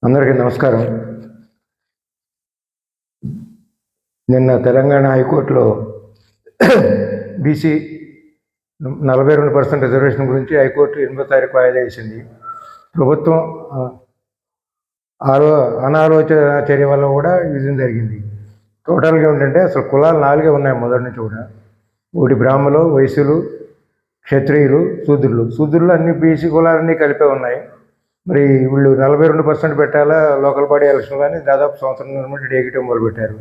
అందరికీ నమస్కారం. నిన్న తెలంగాణ హైకోర్టులో బీసీ 42% రిజర్వేషన్ గురించి హైకోర్టు 8వ తారీఖు వాయిదా వేసింది. ప్రభుత్వం అనాలోచన చర్య వల్ల కూడా విజయం జరిగింది. టోటల్గా ఏంటంటే అసలు కులాలు 4 ఉన్నాయి మొదటి నుంచి కూడా. ఒకటి బ్రాహ్మలు, వైశ్యులు, క్షత్రియులు, శూద్రులు అన్ని బీసీ కులాలన్నీ కలిపే ఉన్నాయి. మరి వీళ్ళు 42% పెట్టాలా లోకల్ బాడీ ఎలక్షన్ కానీ దాదాపు సంవత్సరం నుండి డేగిటం మొదలుపెట్టారు.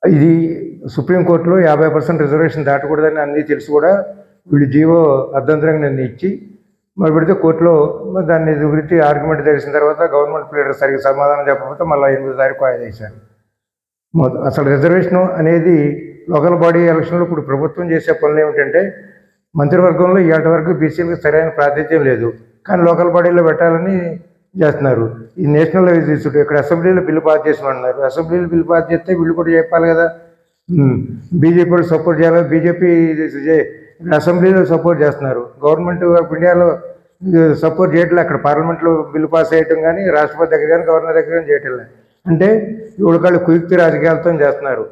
ఇది సుప్రీంకోర్టులో 50% రిజర్వేషన్ దాటకూడదని అన్నీ తెలిసి కూడా వీళ్ళు జీవో అర్ధంతరంగా నిర్ణయించి మరి పెడితే కోర్టులో దాన్ని గురించి ఆర్గ్యుమెంట్ తెలిసిన తర్వాత గవర్నమెంట్ లీడర్ సరిగ్గా సమాధానం చెప్పకపోతే మళ్ళీ 8వ తారీఖు వాయిదా వేశారు. అసలు రిజర్వేషన్ అనేది లోకల్ బాడీ ఎలక్షన్లో ఇప్పుడు ప్రభుత్వం చేసే పనులు ఏమిటంటే మంత్రివర్గంలో ఇవాటి వరకు బీసీలకు సరైన ప్రాతినిధ్యం లేదు, కానీ లోకల్ బాడీలో పెట్టాలని చేస్తున్నారు. ఈ నేషనల్ లెవెల్ తీసుకుంటే ఇక్కడ అసెంబ్లీలో బిల్లు పాస్ చేసినన్నారు. అసెంబ్లీలో బిల్లు పాస్ చేస్తే వీళ్ళు కూడా చెప్పాలి కదా, బీజేపీ వాళ్ళు సపోర్ట్ చేయాలి. బీజేపీ అసెంబ్లీలో సపోర్ట్ చేస్తున్నారు, గవర్నమెంట్ ఆఫ్ ఇండియాలో సపోర్ట్ చేయట్లేదు. అక్కడ పార్లమెంట్లో బిల్లు పాస్ చేయటం కానీ రాష్ట్రపతి దగ్గర కానీ గవర్నర్ దగ్గర కానీ చేయటం లేదు. అంటే ఇవాళ కుయుక్తి రాజకీయాలతో చేస్తున్నారు.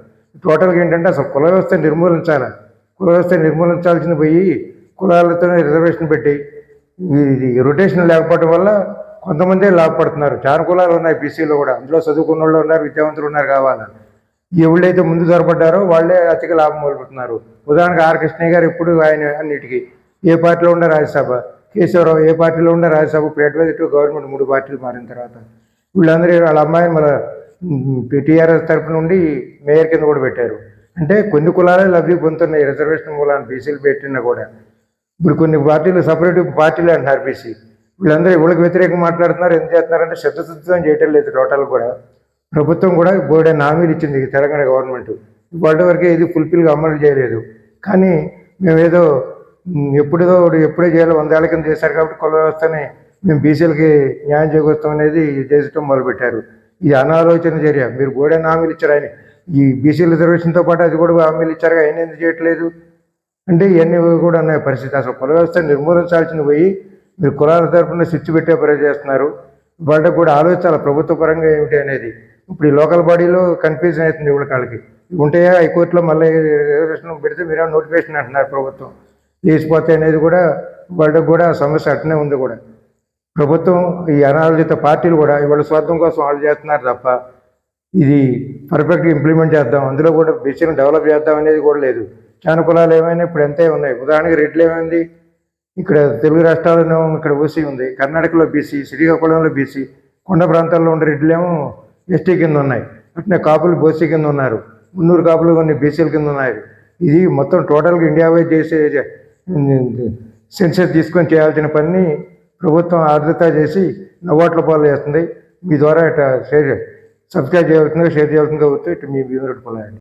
టోటల్గా ఏంటంటే అసలు కుల వ్యవస్థ నిర్మూలించాలి. కుల వ్యవస్థ నిర్మూలించాల్సిన పోయి కులాలతోనే రిజర్వేషన్ పెట్టి ఇది రొటేషన్ లేకపోవడం వల్ల కొంతమందే లాభపడుతున్నారు. చాలా కులాలు ఉన్నాయి బీసీలో కూడా, అందులో చదువుకున్న వాళ్ళు ఉన్నారు, విద్యావంతులు ఉన్నారు. కావాలని ఎవళ్ళైతే ముందు జరపడ్డారో వాళ్ళే అతిక లాభం మొదలుపెడుతున్నారు. ఉదాహరణకు ఆర్ కృష్ణయ్య గారు ఇప్పుడు ఆయన అన్నిటికీ ఏ పార్టీలో ఉండే రాజ్యసభ, కేశవరావు ఏ పార్టీలో ఉండే రాజ్యసభ, ఇప్పుడు అడ్వైజ్ గవర్నమెంట్ 3 పార్టీలు మారిన తర్వాత వీళ్ళందరూ వాళ్ళ అమ్మాయిని మన టీఆర్ఎస్ తరఫు నుండి మేయర్ కింద కూడా పెట్టారు. అంటే కొన్ని కులాలే లబ్ధి పొందుతున్నాయి రిజర్వేషన్ మూలాన్ని బీసీలు పెట్టినా కూడా. ఇప్పుడు కొన్ని పార్టీలు సపరేట్ పార్టీలు అంటున్నారు బీసీ. వీళ్ళందరూ ఎవరికి వ్యతిరేకంగా మాట్లాడుతున్నారు, ఏం చేస్తున్నారంటే శబ్దశుద్ధం చేయటం లేదు. టోటల్ కూడా ప్రభుత్వం కూడా బోర్డైన హామీలు ఇచ్చింది తెలంగాణ గవర్నమెంట్, ఇప్పటి వరకే ఇది ఫుల్ఫిల్గా అమలు చేయలేదు. కానీ మేమేదో ఎప్పుడే చేయాలో 100 ఏళ్ల కింద చేశారు కాబట్టి కుల వ్యవస్థని మేము బీసీలకి న్యాయం చేకూరుస్తాం అనేది చేసటం మొదలుపెట్టారు. ఇది అనాలోచన చర్య. మీరు బోర్డైన హామీలు ఇచ్చారు, ఆయన ఈ బీసీ రిజర్వేషన్తో పాటు అది కూడా హామీలు ఇచ్చారుగా, ఆయన ఎందుకు చేయట్లేదు అంటే ఇవన్నీ కూడా ఉన్నాయి పరిస్థితి. అసలు కుల వ్యవస్థ నిర్మూలించాల్సింది పోయి మీరు కులాల తరఫున స్విచ్ పెట్టే పని చేస్తున్నారు. వాళ్ళకి కూడా ఆలోచించాలి ప్రభుత్వ పరంగా ఏమిటి అనేది. ఇప్పుడు ఈ లోకల్ బాడీలో కన్ఫ్యూజన్ అవుతుంది ఇవాళ కాళ్ళకి. ఉంటాయా హైకోర్టులో మళ్ళీ రిజర్వేషన్ పెడితే మీరేమో నోటిఫికేషన్ అంటున్నారు ప్రభుత్వం లేచిపోతే అనేది కూడా వాళ్ళకి కూడా సమస్య అట్నే ఉంది కూడా. ప్రభుత్వం ఈ అనాలోచిత పార్టీలు కూడా ఇవాళ స్వార్థం కోసం వాళ్ళు చేస్తున్నారు తప్ప ఇది పర్ఫెక్ట్గా ఇంప్లిమెంట్ చేద్దాం, అందులో కూడా బీసీని డెవలప్ చేద్దాం అనేది కూడా లేదు. చాలా కులాలు ఏమైనా ఇప్పుడు ఎంతే ఉన్నాయి. ఉదాహరణకి రెడ్లు ఏమైంది, ఇక్కడ తెలుగు రాష్ట్రాల్లో ఇక్కడ ఓసీ ఉంది, కర్ణాటకలో బీసీ, శ్రీకాకుళంలో బీసీ, కొండ ప్రాంతాల్లో ఉండే రెడ్లేమో ఎస్టీ కింద ఉన్నాయి. అట్నే కాపులు బోసీ కింద ఉన్నారు, మున్నూరు కాపులు కొన్ని బీసీల కింద ఉన్నాయి. ఇది మొత్తం టోటల్గా ఇండియా వైజ్ చేసే సెన్సెస్ తీసుకొని చేయాల్సిన పని ప్రభుత్వం ఆర్ద్రత చేసి నవ్వాట్ల పాలు చేస్తుంది. మీ ద్వారా ఇట్లా సబ్స్క్రైబ్ చేయవలసిందిగా, షేర్ చేయవలసిందిగా వస్తే ఇటు మీ భీమరెడ్డి పొలాయండి.